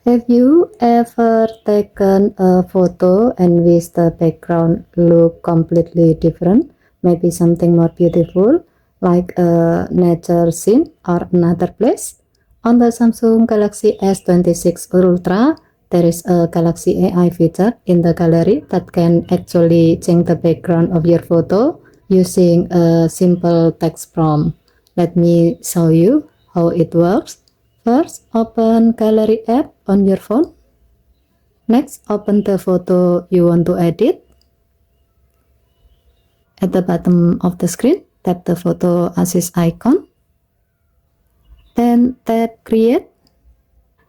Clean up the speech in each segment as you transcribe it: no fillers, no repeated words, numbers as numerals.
Have you ever taken a photo and wish the background looked completely different? Maybe something more beautiful, like a nature scene or another place? On the Samsung Galaxy S26 Ultra, there is a Galaxy AI feature in the gallery that can actually change the background of your photo using a simple text prompt. Let me show you how it works. First, open Gallery app on your phone. Next, open the photo you want to edit. At the bottom of the screen, tap the photo assist icon. Then tap Create.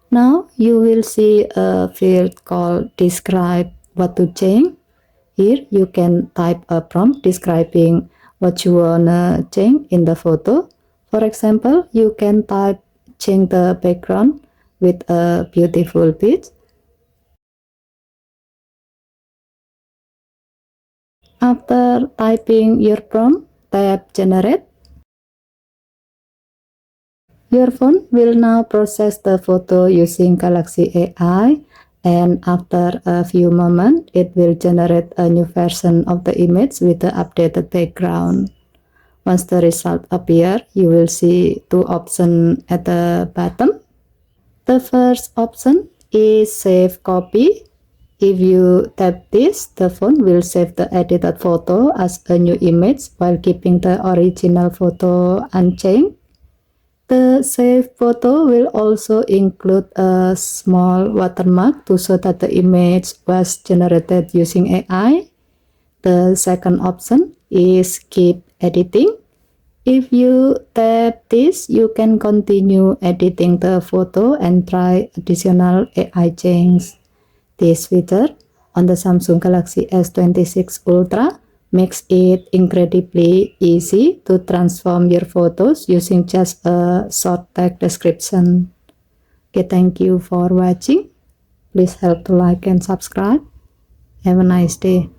Now you will see a field called Describe what to change. Here you can type a prompt describing what you wanna change in the photo. For example, you can type change the background with a beautiful beach. After typing your prompt, tap Generate. Your phone will now process the photo using Galaxy AI, and after a few moments, it will generate a new version of the image with the updated background. Once the result appears, you will see two options at the bottom. The first option is Save Copy. If you tap this, the phone will save the edited photo as a new image while keeping the original photo unchanged. The saved photo will also include a small watermark to show that the image was generated using AI. The second option is Keep Editing. If you tap this, you can continue editing the photo and try additional AI changes. This feature on the Samsung Galaxy S26 Ultra makes it incredibly easy to transform your photos using just a short text description. Okay, thank you for watching. Please help to like and subscribe. Have a nice day.